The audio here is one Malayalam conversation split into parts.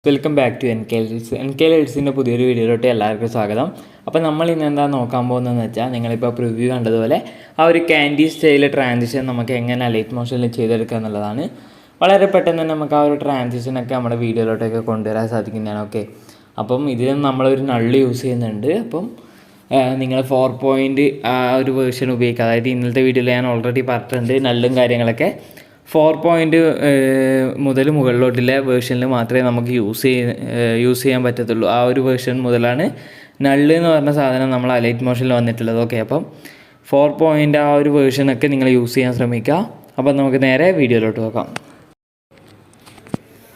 വെൽക്കം ബാക്ക് ടു NKL പുതിയൊരു വീഡിയോയിലോട്ട് എല്ലാവർക്കും സ്വാഗതം. അപ്പോൾ നമ്മൾ ഇന്ന് എന്താ നോക്കാൻ പോകുന്നതെന്ന് വെച്ചാൽ, നിങ്ങളിപ്പോൾ പ്രിവ്യൂ കണ്ടതുപോലെ ആ ഒരു ക്യാൻഡി സ്റ്റൈൽ ട്രാൻസിഷൻ നമുക്ക് എങ്ങനെ അലൈറ്റ് മോഷനിൽ ചെയ്തെടുക്കുക എന്നുള്ളതാണ്. വളരെ പെട്ടെന്ന് തന്നെ നമുക്ക് ആ ഒരു ട്രാൻസിഷനൊക്കെ നമ്മുടെ വീഡിയോയിലോട്ടൊക്കെ കൊണ്ടുവരാൻ സാധിക്കുന്നതാണ്. ഓക്കെ, അപ്പം ഇതിൽ നമ്മളൊരു നള്ള് യൂസ് ചെയ്യുന്നുണ്ട്. അപ്പം നിങ്ങൾ 4 ആ ഒരു വേർഷൻ ഉപയോഗിക്കുക. അതായത് ഇന്നത്തെ വീഡിയോയിൽ ഞാൻ ഓൾറെഡി പറഞ്ഞിട്ടുണ്ട്, നല്ലും കാര്യങ്ങളൊക്കെ 4 മുതൽ മുകളിലോട്ടുള്ള വേർഷനിൽ മാത്രമേ നമുക്ക് യൂസ് ചെയ്യാൻ പറ്റത്തുള്ളൂ. ആ ഒരു വേർഷൻ മുതലാണ് നള്ള് എന്ന് പറഞ്ഞ സാധനം നമ്മൾ അലൈറ്റ് മോഷനിൽ വന്നിട്ടുള്ളത്. ഓക്കെ, അപ്പം 4 ആ ഒരു വേർഷനൊക്കെ നിങ്ങൾ യൂസ് ചെയ്യാൻ ശ്രമിക്കുക. അപ്പം നമുക്ക് നേരെ വീഡിയോയിലോട്ട് നോക്കാം.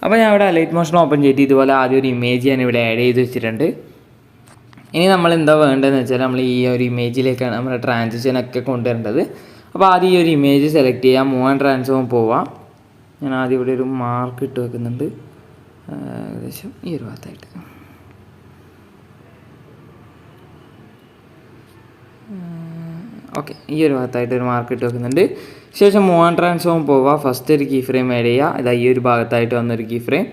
അപ്പോൾ ഞാൻ ഇവിടെ അലൈറ്റ് മോഷൻ ഓപ്പൺ ചെയ്തിട്ട് ഇതുപോലെ ആദ്യം ഒരു ഇമേജ് ഞാൻ ഇവിടെ ആഡ് ചെയ്ത് വെച്ചിട്ടുണ്ട്. ഇനി നമ്മൾ എന്താ വേണ്ടതെന്ന് വെച്ചാൽ, നമ്മൾ ഈ ഒരു ഇമേജിലേക്കാണ് നമ്മുടെ ട്രാൻസിഷനൊക്കെ കൊണ്ടുവരേണ്ടത്. അപ്പോൾ ആദ്യം ഈ ഒരു ഇമേജ് സെലക്ട് ചെയ്യാം, മൂവ് ആൻഡ് ട്രാൻസ്ഫോം പോവാം. ഞാൻ ആദ്യം ഇവിടെ ഒരു മാർക്ക് ഇട്ട് വെക്കുന്നുണ്ട്, ഏകദേശം ഈ ഒരു ഭാഗത്തായിട്ട്. ഓക്കെ, ഈ ഒരു ഭാഗത്തായിട്ട് ഒരു മാർക്ക് ഇട്ട് വെക്കുന്നുണ്ട്. ശേഷം മൂവ് ആൻഡ് ട്രാൻസ്ഫോം പോവുക. ഫസ്റ്റ് ഒരു കീ ഫ്രെയിം ആഡ് ചെയ്യുക. ഇതാ ഈ ഒരു ഭാഗത്തായിട്ട് വന്നൊരു കീ ഫ്രെയിം.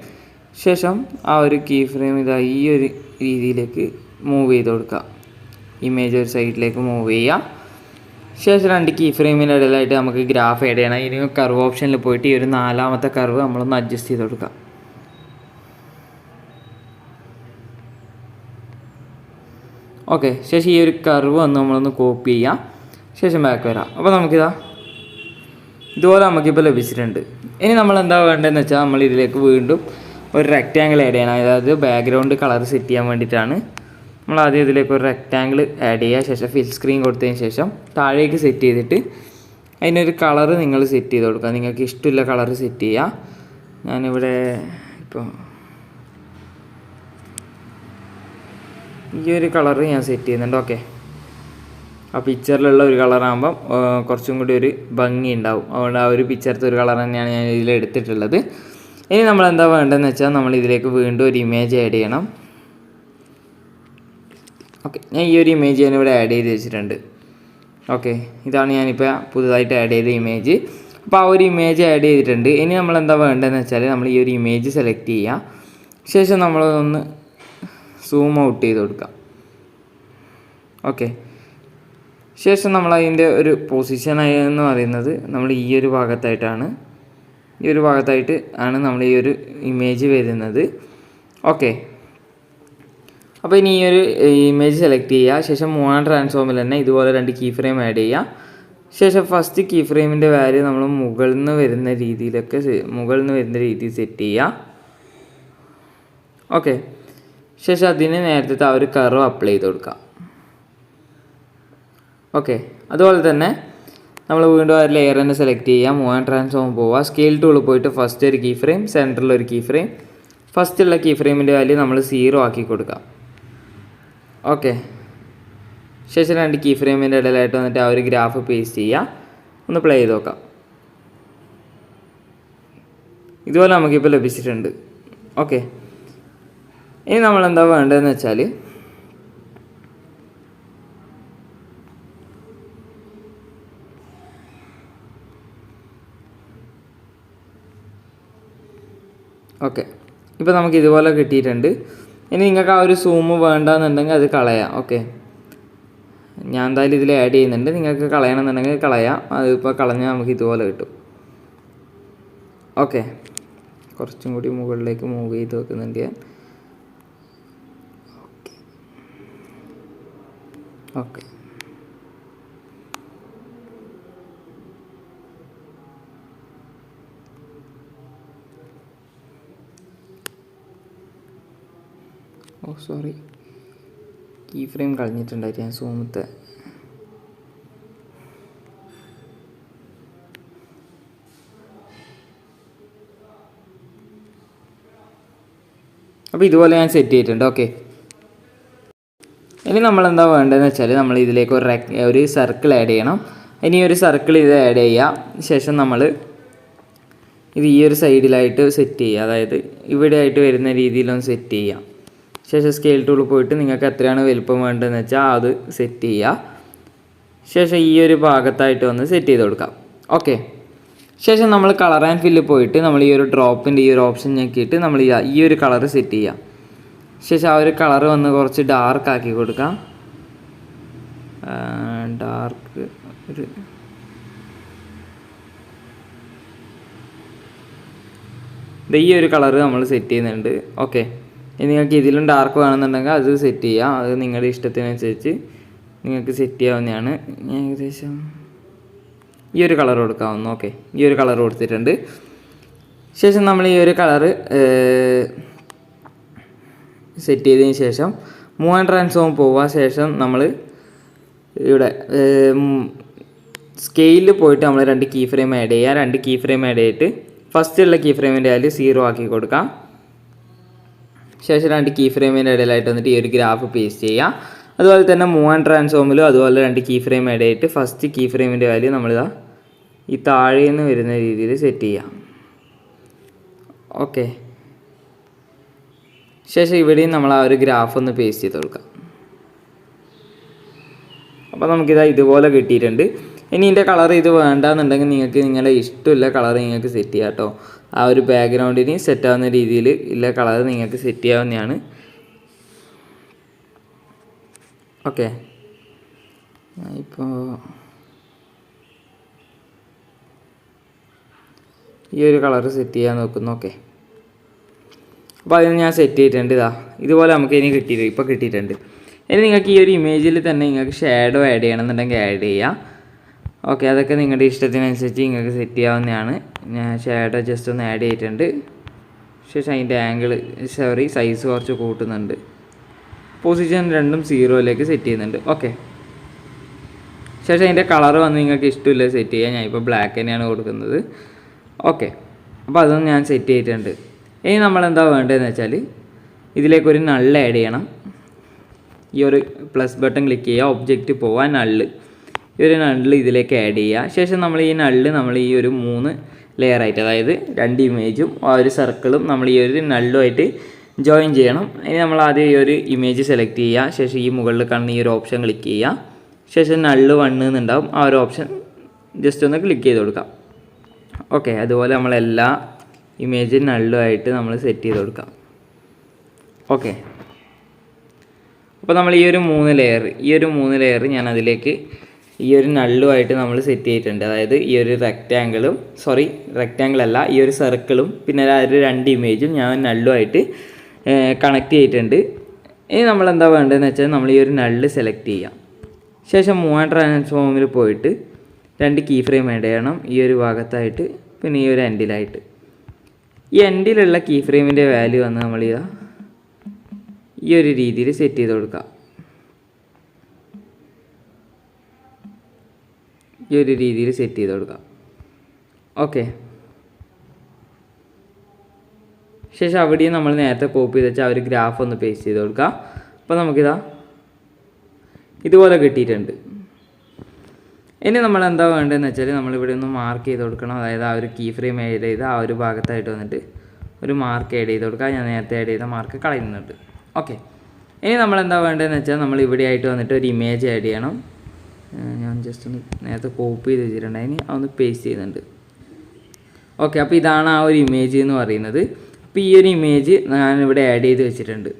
ശേഷം ആ ഒരു കീ ഫ്രെയിം ഇതാ ഈ ഒരു രീതിയിലേക്ക് മൂവ് ചെയ്ത് കൊടുക്കുക. ഇമേജ് ഒരു സൈഡിലേക്ക് മൂവ് ചെയ്യുക. ശേഷം 2 കീ ഫ്രെയിമിൻ്റെ ഇടയിലായിട്ട് നമുക്ക് ഗ്രാഫ് ആഡ് ചെയ്യണം. ഇനി കർവ് ഓപ്ഷനിൽ പോയിട്ട് ഈ ഒരു 4ാമത്തെ കർവ് നമ്മളൊന്ന് അഡ്ജസ്റ്റ് ചെയ്ത് കൊടുക്കാം. ഓക്കെ, ശേഷം ഈ ഒരു കർവ് വന്ന് നമ്മളൊന്ന് കോപ്പി ചെയ്യാം. ശേഷം ബാക്ക് വരാം. അപ്പോൾ നമുക്കിതാ ഇതുപോലെ നമുക്കിപ്പോൾ ലഭിച്ചിട്ടുണ്ട്. ഇനി നമ്മൾ എന്താ വേണ്ടതെന്ന് വെച്ചാൽ, നമ്മൾ ഇതിലേക്ക് വീണ്ടും ഒരു റെക്റ്റാങ്കിൾ ആഡ് ചെയ്യണം. അതായത് ബാക്ക്ഗ്രൗണ്ട് കളർ സെറ്റ് ചെയ്യാൻ വേണ്ടിയിട്ടാണ്. നമ്മൾ ആദ്യം ഇതിലേക്ക് ഒരു റെക്റ്റാങ്കിൾ ആഡ് ചെയ്യുക. ശേഷം ഫിൽ സ്ക്രീൻ കൊടുത്തതിന് ശേഷം താഴേക്ക് സെറ്റ് ചെയ്തിട്ട് അതിനൊരു കളറ് നിങ്ങൾ സെറ്റ് ചെയ്ത് കൊടുക്കുക. നിങ്ങൾക്ക് ഇഷ്ടമുള്ള കളറ് സെറ്റ് ചെയ്യുക. ഞാനിവിടെ ഇപ്പോൾ ഈ ഒരു കളറ് ഞാൻ സെറ്റ് ചെയ്യുന്നുണ്ട്. ഓക്കെ, ആ പിക്ചറിലുള്ള ഒരു കളറാകുമ്പം കുറച്ചും കൂടി ഒരു ഭംഗി ഉണ്ടാവും. അതുകൊണ്ട് ആ ഒരു പിക്ചറത്തെ ഒരു കളർ തന്നെയാണ് ഞാൻ ഇതിൽ എടുത്തിട്ടുള്ളത്. ഇനി നമ്മൾ എന്താ വേണ്ടതെന്ന് വെച്ചാൽ, നമ്മൾ ഇതിലേക്ക് വീണ്ടും ഒരു ഇമേജ് ആഡ് ചെയ്യണം. ഓക്കെ, ഞാൻ ഈ ഒരു ഇമേജ് ഞാനിവിടെ ആഡ് ചെയ്ത് വെച്ചിട്ടുണ്ട്. ഓക്കെ, ഇതാണ് ഞാനിപ്പോൾ പുതുതായിട്ട് ആഡ് ചെയ്ത ഇമേജ്. അപ്പോൾ ആ ഒരു ഇമേജ് ആഡ് ചെയ്തിട്ടുണ്ട്. ഇനി നമ്മൾ എന്താ വേണ്ടതെന്ന് വെച്ചാൽ, നമ്മൾ ഈ ഒരു ഇമേജ് സെലക്ട് ചെയ്യുക. ശേഷം നമ്മളൊന്ന് സൂം ഔട്ട് ചെയ്ത് കൊടുക്കാം. ഓക്കെ, ശേഷം നമ്മളതിൻ്റെ ഒരു പൊസിഷൻ എന്ന് പറയുന്നത് നമ്മൾ ഈ ഒരു ഭാഗത്തായിട്ടാണ്. ഈ ഒരു ഭാഗത്തായിട്ട് ആണ് നമ്മൾ ഈ ഒരു ഇമേജ് വരുന്നത്. ഓക്കെ, അപ്പോൾ ഇനി ഈ ഒരു ഇമേജ് സെലക്ട് ചെയ്യുക. ശേഷം മൂവ് ആൻഡ് ട്രാൻസ്ഫോമിൽ തന്നെ ഇതുപോലെ 2 കീ ഫ്രെയിം ആഡ് ചെയ്യുക. ശേഷം ഫസ്റ്റ് കീ ഫ്രെയിമിൻ്റെ വാല്യൂ നമ്മൾ മുകളിൽ നിന്ന് വരുന്ന രീതിയിൽ സെറ്റ് ചെയ്യുക. ഓക്കെ, ശേഷം അതിന് നേരത്തെ ആ ഒരു കർവ് അപ്ലൈ ചെയ്ത് കൊടുക്കുക. ഓക്കെ, അതുപോലെ തന്നെ നമ്മൾ വീണ്ടും ആ ലെയർ തന്നെ സെലക്ട് ചെയ്യുക. മൂവ് ആൻഡ് ട്രാൻസ്ഫോം പോവുക. സ്കെയിൽ ടൂൾ പോയിട്ട് ഫസ്റ്റ് ഒരു കീ ഫ്രെയിം, സെൻറ്ററിൽ ഒരു കീ ഫ്രെയിം. ഫസ്റ്റുള്ള കീ ഫ്രെയിമിൻ്റെ വാല്യൂ നമ്മൾ 0 ആക്കി കൊടുക്കുക. ഓക്കെ, ശേഷം 2 കീ ഫ്രെയിമിൻ്റെ ഇടയിലായിട്ട് വന്നിട്ട് ആ ഒരു ഗ്രാഫ് പേസ്റ്റ് ചെയ്യുക. ഒന്ന് പ്ലേ ചെയ്ത് നോക്കാം. ഇതുപോലെ നമുക്കിപ്പോൾ ലഭിച്ചിട്ടുണ്ട്. ഓക്കെ, ഇനി നമ്മൾ എന്താ വേണ്ടതെന്ന് വെച്ചാൽ, ഓക്കെ, ഇപ്പോൾ നമുക്ക് ഇതുപോലെ കിട്ടിയിട്ടുണ്ട്. ഇനി നിങ്ങൾക്ക് ആ ഒരു സൂം വേണ്ടെന്നുണ്ടെങ്കിൽ അത് കളയാം. ഓക്കെ, ഞാൻ എന്തായാലും ഇതിൽ ആഡ് ചെയ്യുന്നുണ്ട്. നിങ്ങൾക്ക് കളയണമെന്നുണ്ടെങ്കിൽ കളയാം. അതിപ്പോൾ കളഞ്ഞാൽ നമുക്ക് ഇതുപോലെ കിട്ടും. ഓക്കെ, കുറച്ചും കൂടി മുകളിലേക്ക് മൂവ് ചെയ്ത് വെക്കുന്നുണ്ട് ഞാൻ. ഓക്കെ, സോറി, കീ ഫ്രെയിം കളഞ്ഞിട്ടുണ്ടായിട്ട് ഞാൻ സൂമത്തെ. അപ്പോൾ ഇതുപോലെ ഞാൻ സെറ്റ് ചെയ്തിട്ടുണ്ട്. ഓക്കെ, ഇനി നമ്മൾ എന്താ വേണ്ടതെന്ന് വെച്ചാൽ, നമ്മൾ ഇതിലേക്ക് ഒരു സർക്കിൾ ആഡ് ചെയ്യണം. ഇനി ഒരു സർക്കിൾ ഇത് ആഡ് ചെയ്യുക. ശേഷം നമ്മൾ ഇത് ഈ ഒരു സൈഡിലായിട്ട് സെറ്റ് ചെയ്യുക. അതായത് ഇവിടെ ആയിട്ട് വരുന്ന രീതിയിലൊന്ന് സെറ്റ് ചെയ്യുക. ശേഷം സ്കെയിൽ ടൂൾ പോയിട്ട് നിങ്ങൾക്ക് എത്രയാണ് വലുപ്പം വേണ്ടതെന്ന് വെച്ചാൽ അത് സെറ്റ് ചെയ്യുക. ശേഷം ഈ ഒരു ഭാഗത്തായിട്ട് വന്ന് സെറ്റ് ചെയ്ത് കൊടുക്കാം. ഓക്കെ, ശേഷം നമ്മൾ കളർ ആൻഡ് ഫില്ല് പോയിട്ട് നമ്മൾ ഈ ഒരു ഡ്രോപ്പിൻ്റെ ഈ ഒരു ഓപ്ഷൻ ഞെക്കിയിട്ട് നമ്മൾ ഈ ഒരു കളർ സെറ്റ് ചെയ്യാം. ശേഷം ആ ഒരു കളർ വന്ന് കുറച്ച് ഡാർക്ക് ആക്കി കൊടുക്കാം. ഡാർക്ക് ഒരു ഈ ഒരു കളർ നമ്മൾ സെറ്റ് ചെയ്യുന്നുണ്ട്. ഓക്കെ, നിങ്ങൾക്ക് ഇതിലും ഡാർക്ക് വേണമെന്നുണ്ടെങ്കിൽ അത് സെറ്റ് ചെയ്യാം. അത് നിങ്ങളുടെ ഇഷ്ടത്തിനനുസരിച്ച് നിങ്ങൾക്ക് സെറ്റ് ചെയ്യാവുന്നതാണ്. ഏകദേശം ഈ ഒരു കളർ കൊടുക്കാവുന്നു. ഓക്കെ, ഈ ഒരു കളർ കൊടുത്തിട്ടുണ്ട്. ശേഷം നമ്മൾ ഈ ഒരു കളറ് സെറ്റ് ചെയ്തതിന് ശേഷം മൂവ് ആൻഡ് ട്രാൻസ്ഫോം പോവുക. ശേഷം നമ്മൾ ഇവിടെ സ്കെയിലിൽ പോയിട്ട് നമ്മൾ 2 കീ ഫ്രെയിം ആഡ് ചെയ്യുക. 2 കീ ഫ്രെയിം ആഡ് ചെയ്തിട്ട് ഫസ്റ്റുള്ള കീ ഫ്രെയിമിൻ്റെ വാല്യൂ 0 ആക്കി കൊടുക്കാം. ശേഷം 2 കീ ഫ്രെയിമിൻ്റെ ഇടയിലായിട്ട് വന്നിട്ട് ഈ ഒരു ഗ്രാഫ് പേസ്റ്റ് ചെയ്യുക. അതുപോലെ തന്നെ മൂവ് ആൻഡ് ട്രാൻസ്ഫോമിലും അതുപോലെ 2 കീ ഫ്രെയിം ആഡ് ചെയ്തിട്ട് ഫസ്റ്റ് കീ ഫ്രെയിമിൻ്റെ വാല്യൂ നമ്മളിതാ ഈ താഴെ നിന്ന് വരുന്ന രീതിയിൽ സെറ്റ് ചെയ്യാം. ഓക്കെ, ശേഷം ഇവിടെയും നമ്മൾ ആ ഒരു ഗ്രാഫ് ഒന്ന് പേസ്റ്റ് ചെയ്ത് കൊടുക്കാം. അപ്പോൾ നമുക്കിതാ ഇതുപോലെ കിട്ടിയിട്ടുണ്ട്. ഇനി ഇതിൻ്റെ കളർ ഇത് വേണ്ടാന്നുണ്ടെങ്കിൽ നിങ്ങൾക്ക് നിങ്ങളുടെ ഇഷ്ടമുള്ള കളർ നിങ്ങൾക്ക് സെറ്റ് ചെയ്യാം കേട്ടോ. ആ ഒരു ബാക്ക്ഗ്രൗണ്ടിന് സെറ്റാവുന്ന രീതിയിൽ ഉള്ള കളർ നിങ്ങൾക്ക് സെറ്റ് ചെയ്യാവുന്നതാണ്. ഓക്കെ, ഇപ്പോൾ ഈ ഒരു കളർ സെറ്റ് ചെയ്യാൻ നോക്കുന്നു. ഓക്കെ, അപ്പോൾ അതിന് ഞാൻ സെറ്റ് ചെയ്തിട്ടുണ്ട്. ഇതുപോലെ നമുക്ക് ഇനി ഇപ്പോൾ കിട്ടിയിട്ടുണ്ട്. ഇനി നിങ്ങൾക്ക് ഈ ഒരു ഇമേജിൽ തന്നെ നിങ്ങൾക്ക് ഷാഡോ ആഡ് ചെയ്യണമെന്നുണ്ടെങ്കിൽ ആഡ് ചെയ്യാം. ഓക്കെ, അതൊക്കെ നിങ്ങളുടെ ഇഷ്ടത്തിനനുസരിച്ച് നിങ്ങൾക്ക് സെറ്റ് ചെയ്യാവുന്നതാണ്. ഞാൻ ഷാഡോ ജസ്റ്റ് ഒന്ന് ആഡ് ചെയ്തിട്ടുണ്ട്. ശേഷം അതിൻ്റെ സൈസ് കുറച്ച് കൂട്ടുന്നുണ്ട്. പൊസിഷൻ രണ്ടും 0ലേക്ക് സെറ്റ് ചെയ്യുന്നുണ്ട്. ഓക്കെ, ശേഷം അതിൻ്റെ കളർ വന്ന് നിങ്ങൾക്ക് ഇഷ്ടമില്ല സെറ്റ് ചെയ്യാം. ഞാൻ ഇപ്പോൾ ബ്ലാക്ക് തന്നെയാണ് കൊടുക്കുന്നത്. ഓക്കെ, അപ്പോൾ അതൊന്നും ഞാൻ സെറ്റ് ചെയ്തിട്ടുണ്ട്. ഇനി നമ്മളെന്താ വേണ്ടതെന്ന് വെച്ചാൽ ഇതിലേക്കൊരു നൾ ആഡ് ചെയ്യണം. ഈ ഒരു പ്ലസ് ബട്ടൺ ക്ലിക്ക് ചെയ്യുക, ഒബ്ജക്റ്റ് പോവാൻ നള്ള്, ഈ ഒരു നള്ള് ഇതിലേക്ക് ആഡ് ചെയ്യുക. ശേഷം നമ്മൾ ഈ നള്ള് നമ്മൾ ഈ ഒരു 3 ലെയറായിട്ട്, അതായത് 2 ഇമേജും ആ ഒരു സർക്കിളും നമ്മൾ ഈ ഒരു നള്ളുമായിട്ട് ജോയിൻ ചെയ്യണം. ഇനി നമ്മൾ ആദ്യം ഈ ഒരു ഇമേജ് സെലക്ട് ചെയ്യുക. ശേഷം ഈ മുകളിൽ കാണുന്ന ഈ ഒരു ഓപ്ഷൻ ക്ലിക്ക് ചെയ്യുക. ശേഷം നള്ള് 1 എന്നുണ്ടാവും, ആ ഒരു ഓപ്ഷൻ ജസ്റ്റ് ഒന്ന് ക്ലിക്ക് ചെയ്ത് കൊടുക്കാം. ഓക്കെ, അതുപോലെ നമ്മളെല്ലാ ഇമേജ് നള്ളുമായിട്ട് നമ്മൾ സെറ്റ് ചെയ്ത് കൊടുക്കാം. ഓക്കെ, അപ്പോൾ നമ്മൾ ഈ ഒരു 3 ലെയർ ഞാൻ അതിലേക്ക് ഈ ഒരു നള്ളുമായിട്ട് നമ്മൾ സെറ്റ് ചെയ്തിട്ടുണ്ട്. അതായത് ഈ ഒരു റെക്റ്റാങ്കിൾ അല്ല, ഈ ഒരു സർക്കിളും പിന്നെ ഒരു 2 ഇമേജും ഞാൻ നള്ളുമായിട്ട് കണക്ട് ചെയ്തിട്ടുണ്ട്. ഇനി നമ്മളെന്താ വേണ്ടതെന്ന് വെച്ചാൽ നമ്മൾ ഈ ഒരു നള്ള് സെലക്ട് ചെയ്യാം. ശേഷം മൂവ് ആൻഡ് ട്രാൻസ്ഫോമിൽ പോയിട്ട് 2 കീ ഫ്രെയിം ആഡ് ചെയ്യണം. ഈ ഒരു ഭാഗത്തായിട്ട് പിന്നെ ഈ ഒരു എൻഡിലായിട്ട്. ഈ എൻഡിലുള്ള കീ ഫ്രെയിമിൻ്റെ വാല്യൂ വന്ന് നമ്മൾ ഈ ഒരു രീതിയിൽ സെറ്റ് ചെയ്ത് കൊടുക്കുക. ഈ ഒരു രീതിയിൽ സെറ്റ് ചെയ്ത് കൊടുക്കാം. ഓക്കെ, ശേഷം അവിടെയും നമ്മൾ നേരത്തെ കോപ്പി ചെയ്ത് വെച്ചാൽ ആ ഒരു ഗ്രാഫ് ഒന്ന് പേസ്റ്റ് ചെയ്ത് കൊടുക്കുക. അപ്പോൾ നമുക്കിതാ ഇതുപോലെ കിട്ടിയിട്ടുണ്ട്. ഇനി നമ്മൾ എന്താ വേണ്ടതെന്ന് വെച്ചാൽ നമ്മളിവിടെ ഒന്ന് മാർക്ക് ചെയ്ത് കൊടുക്കണം. അതായത് ആ ഒരു കീ ഫ്രെയിം ആഡ് ചെയ്ത് ആ ഒരു ഭാഗത്തായിട്ട് വന്നിട്ട് ഒരു മാർക്ക് ആഡ് ചെയ്ത് കൊടുക്കുക. ഞാൻ നേരത്തെ ആഡ് ചെയ്ത മാർക്ക് കളയുന്നുണ്ട്. ഓക്കെ, ഇനി നമ്മളെന്താ വേണ്ടതെന്ന് വെച്ചാൽ നമ്മൾ ഇവിടെ ആയിട്ട് വന്നിട്ട് ഒരു ഇമേജ് ആഡ് ചെയ്യണം. ഞാൻ ജസ്റ്റ് ഒന്ന് നേരത്തെ കോപ്പി ചെയ്ത് വെച്ചിട്ടുണ്ട്, അതിന് അതൊന്ന് പേസ്റ്റ് ചെയ്യുന്നുണ്ട്. ഓക്കെ, അപ്പോൾ ഇതാണ് ആ ഒരു ഇമേജ് എന്ന് പറയുന്നത്. അപ്പോൾ ഈ ഒരു ഇമേജ് ഞാനിവിടെ ആഡ് ചെയ്ത് വെച്ചിട്ടുണ്ട്.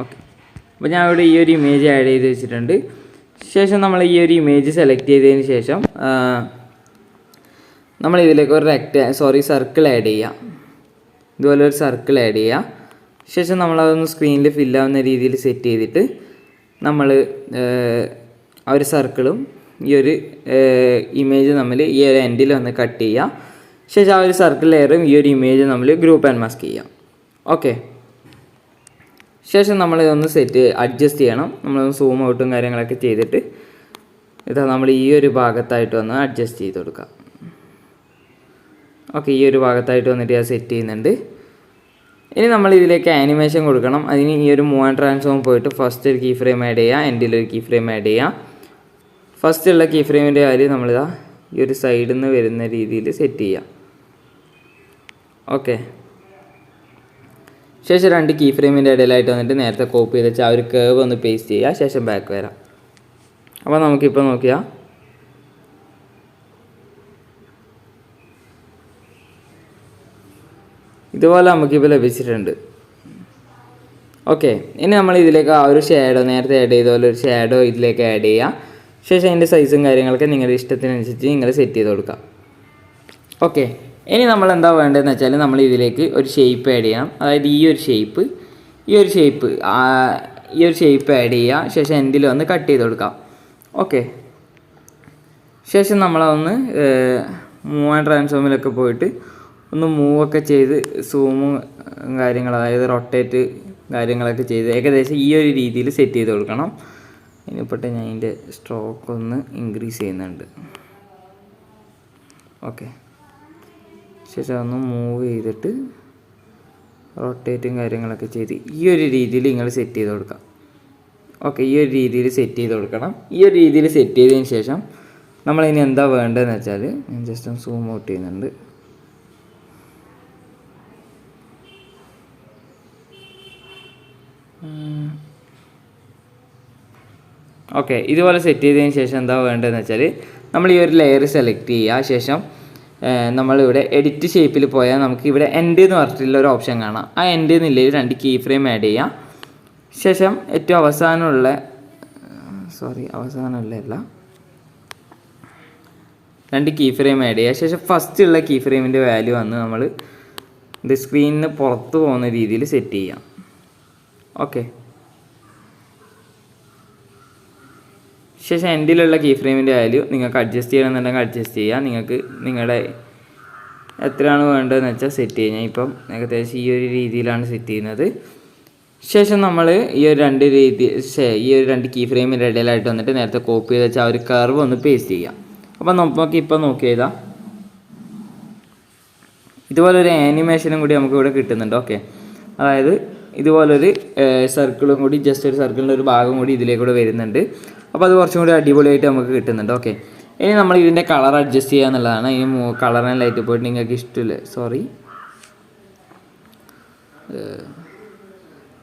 ഓക്കെ, അപ്പോൾ ഞാൻ ഇവിടെ ഈ ഒരു ഇമേജ് ആഡ് ചെയ്ത് വെച്ചിട്ടുണ്ട്. ശേഷം നമ്മൾ ഈ ഒരു ഇമേജ് സെലക്ട് ചെയ്തതിന് ശേഷം നമ്മൾ ഇതിലേക്ക് ഒരു സർക്കിൾ ആഡ് ചെയ്യാം. ഇതുപോലെ ഒരു സർക്കിൾ ആഡ് ചെയ്യുക. ശേഷം നമ്മളതൊന്ന് സ്ക്രീനിൽ ഫില്ലാവുന്ന രീതിയിൽ സെറ്റ് ചെയ്തിട്ട് നമ്മൾ ആ ഒരു സർക്കിളും ഈ ഒരു ഇമേജ് നമ്മൾ ഈ ഒരു എൻഡിൽ വന്ന് കട്ട് ചെയ്യുക. ശേഷം ആ ഒരു സർക്കിൾ ലെയറും ഈ ഒരു ഇമേജ് നമ്മൾ ഗ്രൂപ്പ് ആൻഡ് മാസ്ക് ചെയ്യാം. ഓക്കെ, ശേഷം നമ്മൾ ഇതൊന്ന് അഡ്ജസ്റ്റ് ചെയ്യണം. നമ്മളൊന്ന് സൂം ഔട്ടും കാര്യങ്ങളൊക്കെ ചെയ്തിട്ട് ഇതാ നമ്മൾ ഈ ഒരു ഭാഗത്തായിട്ട് വന്ന് അഡ്ജസ്റ്റ് ചെയ്ത് കൊടുക്കാം. ഓക്കെ, ഈ ഒരു ഭാഗത്തായിട്ട് വന്നിട്ട് ഞാൻ സെറ്റ് ചെയ്യുന്നുണ്ട്. ഇനി നമ്മൾ ഇതിലേക്ക് ആനിമേഷൻ കൊടുക്കണം. അതിന് ഈ ഒരു മൂവ് ആൻഡ് ട്രാൻസ്ഫോം പോയിട്ട് ഫസ്റ്റ് ഒരു കീ ഫ്രെയിം ആഡ് ചെയ്യുക, എൻഡിൽ ഒരു കീ ഫ്രെയിം ആഡ് ചെയ്യുക. ഫസ്റ്റുള്ള കീ ഫ്രെയിമിൻ്റെ കാര്യം നമ്മളിതാ ഈ ഒരു സൈഡിൽ നിന്ന് വരുന്ന രീതിയിൽ സെറ്റ് ചെയ്യാം. ഓക്കെ. ശേഷം 2 കീ ഫ്രെയിമിൻ്റെ ഇടയിലായിട്ട് വന്നിട്ട് നേരത്തെ കോപ്പി ചെയ്ത് വെച്ചാൽ ആ ഒരു കേവ് ഒന്ന് പേസ്റ്റ് ചെയ്യുക. ശേഷം ബാക്ക് വരാം. അപ്പോൾ നമുക്കിപ്പോൾ നോക്കിയാൽ ഇതുപോലെ നമുക്കിപ്പോൾ ലഭിച്ചിട്ടുണ്ട്. ഓക്കെ. ഇനി നമ്മൾ ഇതിലേക്ക് ആ ഒരു ഷാഡോ നേരത്തെ ആഡ് ചെയ്ത പോലെ ഒരു ഷാഡോ ഇതിലേക്ക് ആഡ് ചെയ്യുക. ശേഷം അതിൻ്റെ സൈസും കാര്യങ്ങളൊക്കെ നിങ്ങളുടെ ഇഷ്ടത്തിനനുസരിച്ച് നിങ്ങൾ സെറ്റ് ചെയ്ത് കൊടുക്കുക. ഓക്കെ. ഇനി നമ്മൾ എന്താ വേണ്ടതെന്ന് വെച്ചാൽ നമ്മൾ ഇതിലേക്ക് ഒരു ഷേപ്പ് ആഡ് ചെയ്യണം. അതായത് ഈ ഒരു ഷേപ്പ് ആഡ് ചെയ്യുക. ശേഷം എൻഡിൽ വന്ന് കട്ട് ചെയ്ത് കൊടുക്കാം. ഓക്കെ. ശേഷം നമ്മളതൊന്ന് മൂവ് ആൻഡ് ട്രാൻസ്ഫോമിലൊക്കെ പോയിട്ട് ഒന്ന് മൂവൊക്കെ ചെയ്ത് സൂമും കാര്യങ്ങൾ, അതായത് റൊട്ടേറ്റ് കാര്യങ്ങളൊക്കെ ചെയ്ത് ഏകദേശം ഈ ഒരു രീതിയിൽ സെറ്റ് ചെയ്ത് കൊടുക്കണം. ഇതിനെപ്പെട്ട് ഞാൻ ഇതിൻ്റെ സ്ട്രോക്ക് ഒന്ന് ഇൻക്രീസ് ചെയ്യുന്നുണ്ട്. ഓക്കെ. ശേഷം ഒന്ന് മൂവ് ചെയ്തിട്ട് റൊട്ടേറ്റും കാര്യങ്ങളൊക്കെ ചെയ്ത് ഈ ഒരു രീതിയിൽ നിങ്ങൾ സെറ്റ് ചെയ്ത് കൊടുക്കാം. ഓക്കെ. ഈ ഒരു രീതിയിൽ സെറ്റ് ചെയ്ത് കൊടുക്കണം. ഈ ഒരു രീതിയിൽ സെറ്റ് ചെയ്തതിന് ശേഷം നമ്മളിനി എന്താ വേണ്ടതെന്ന് വെച്ചാൽ ഞാൻ ജസ്റ്റ് ഒന്ന് സൂം ഔട്ട് ചെയ്യുന്നുണ്ട്. ഓക്കെ. ഇതുപോലെ സെറ്റ് ചെയ്തതിന് ശേഷം എന്താ വേണ്ടതെന്ന് വെച്ചാൽ നമ്മൾ ഈ ഒരു ലെയർ സെലക്ട് ചെയ്യുക. ശേഷം നമ്മളിവിടെ എഡിറ്റ് ഷേപ്പിൽ പോയാൽ നമുക്ക് ഇവിടെ എൻഡ് എന്ന് പറഞ്ഞിട്ടുള്ള ഒരു ഓപ്ഷൻ കാണാം. ആ എൻഡ് എന്നുള്ളതിൽ 2 കീ ഫ്രെയിം ആഡ് ചെയ്യാം. ശേഷം ഏറ്റവും അവസാനമുള്ള 2 കീ ഫ്രെയിം ആഡ് ചെയ്യുക. ശേഷം ഫസ്റ്റുള്ള കീ ഫ്രെയിമിൻ്റെ വാല്യൂ വന്ന് നമ്മൾ ഇത് സ്ക്രീനിന് പുറത്ത് പോകുന്ന രീതിയിൽ സെറ്റ് ചെയ്യാം. ഓക്കെ. ശേഷം എൻഡിലുള്ള കീ ഫ്രെയിമിൻ്റെ വാല്യൂ നിങ്ങൾക്ക് അഡ്ജസ്റ്റ് ചെയ്യണമെന്നുണ്ടെങ്കിൽ അഡ്ജസ്റ്റ് ചെയ്യുക. നിങ്ങൾക്ക് നിങ്ങളുടെ എത്രയാണ് വേണ്ടതെന്ന് വെച്ചാൽ സെറ്റ് ചെയ്യുക. ഞാൻ ഇപ്പം ഏകദേശം ഈ ഒരു രീതിയിലാണ് സെറ്റ് ചെയ്യുന്നത്. ശേഷം നമ്മൾ ഈ ഒരു 2 കീ ഫ്രെയിമിൻ്റെ ഇടയിലായിട്ട് വന്നിട്ട് നേരത്തെ കോപ്പി ചെയ്ത് വെച്ചാൽ ആ ഒരു കർവ് ഒന്ന് പേസ്റ്റ് ചെയ്യാം. അപ്പം നമുക്ക് ഇപ്പം നോക്കിയതാ ഇതുപോലൊരു ആനിമേഷനും കൂടി നമുക്ക് ഇവിടെ കിട്ടുന്നുണ്ട്. ഓക്കെ. അതായത് ഇതുപോലൊരു സർക്കിളും കൂടി, ജസ്റ്റ് ഒരു സർക്കിളിൻ്റെ ഒരു ഭാഗം കൂടി ഇതിലേക്കൂടെ വരുന്നുണ്ട്. അപ്പോൾ അത് കുറച്ചും കൂടി അടിപൊളിയായിട്ട് നമുക്ക് കിട്ടുന്നുണ്ട്. ഓക്കെ. ഇനി നമ്മൾ ഇതിൻ്റെ കളർ അഡ്ജസ്റ്റ് ചെയ്യുക എന്നുള്ളതാണ്. ഇനി കളർ ആൻഡ് ലൈറ്റ് പോയിട്ട് നിങ്ങൾക്ക് ഇഷ്ടമില്ല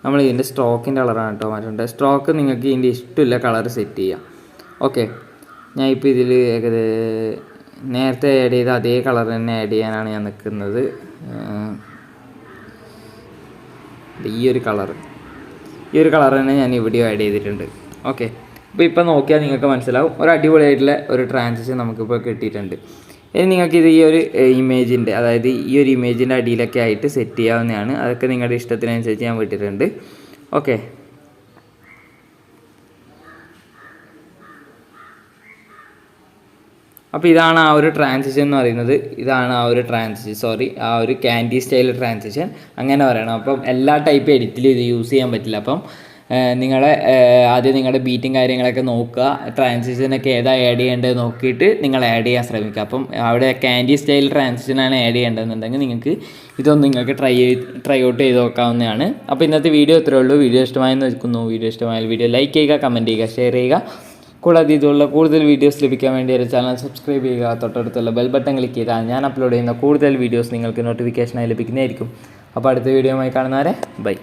നമ്മൾ ഇതിൻ്റെ സ്ട്രോക്കിൻ്റെ കളറാണ് കേട്ടോ മാറ്റേണ്ടത്. സ്ട്രോക്ക് നിങ്ങൾക്ക് ഇതിൻ്റെ ഇഷ്ടമില്ല കളർ സെറ്റ് ചെയ്യാം. ഓക്കെ. ഞാൻ ഇപ്പോൾ ഇതിൽ നേരത്തെ ആഡ് ചെയ്ത അതേ കളർ തന്നെ ആഡ് ചെയ്യാനാണ് ഞാൻ നിൽക്കുന്നത്. ഈ ഒരു കളർ തന്നെ ഞാൻ ഇവിടെ ആഡ് ചെയ്തിട്ടുണ്ട്. ഓക്കെ. അപ്പോൾ ഇപ്പോൾ നോക്കിയാൽ നിങ്ങൾക്ക് മനസ്സിലാവും ഒരു അടിപൊളിയായിട്ടുള്ള ഒരു ട്രാൻസിഷൻ നമുക്കിപ്പോൾ കിട്ടിയിട്ടുണ്ട്. ഇനി നിങ്ങൾക്കിത് ഈ ഒരു ഇമേജിൻ്റെ, അതായത് ഈ ഒരു ഇമേജിൻ്റെ അടിയിലൊക്കെ ആയിട്ട് സെറ്റ് ചെയ്യാവുന്നതാണ്. അതൊക്കെ നിങ്ങളുടെ ഇഷ്ടത്തിനനുസരിച്ച് ഞാൻ വിട്ടിട്ടുണ്ട്. ഓക്കെ. അപ്പോൾ ഇതാണ് ആ ഒരു ട്രാൻസിഷൻ എന്ന് പറയുന്നത്. ഇതാണ് ആ ഒരു ആ ഒരു ക്യാൻഡി സ്റ്റൈൽ ട്രാൻസിഷൻ അങ്ങനെ പറയണം. അപ്പം എല്ലാ ടൈപ്പ് എഡിറ്റിലും ഇത് യൂസ് ചെയ്യാൻ പറ്റില്ല. അപ്പം ആദ്യം നിങ്ങളുടെ ബീറ്റും കാര്യങ്ങളൊക്കെ നോക്കുക, ട്രാൻസിഷനൊക്കെ ഏതാ ആഡ് ചെയ്യേണ്ടത് നോക്കിയിട്ട് നിങ്ങൾ ആഡ് ചെയ്യാൻ ശ്രമിക്കുക. അപ്പം അവിടെ ക്യാൻഡി സ്റ്റൈൽ ട്രാൻസിഷനാണ് ആഡ് ചെയ്യേണ്ടതെന്നുണ്ടെങ്കിൽ നിങ്ങൾക്ക് ട്രൈ ഔട്ട് ചെയ്ത് നോക്കാവുന്നതാണ്. അപ്പോൾ ഇന്നത്തെ വീഡിയോ ഇത്രയേ ഉള്ളൂ. വീഡിയോ ഇഷ്ടമായെന്ന് വെക്കുന്നു. വീഡിയോ ഇഷ്ടമായാൽ വീഡിയോ ലൈക്ക് ചെയ്യുക, കമൻറ്റ് ചെയ്യുക, ഷെയർ ചെയ്യുക. കൂടാതെ ഇതുള്ള കൂടുതൽ വീഡിയോസ് ലഭിക്കാൻ വേണ്ടി ഒരു ചാനൽ സബ്സ്ക്രൈബ് ചെയ്യുക. തൊട്ടടുത്തുള്ള ബെൽ ബട്ടൺ ക്ലിക്ക് ചെയ്താൽ ഞാൻ അപ്ലോഡ് ചെയ്യുന്ന കൂടുതൽ വീഡിയോസ് നിങ്ങൾക്ക് നോട്ടിഫിക്കേഷനായി ലഭിക്കുന്നതായിരിക്കും. അപ്പോൾ അടുത്ത വീഡിയോയുമായി കാണുന്നവരെ ബൈ.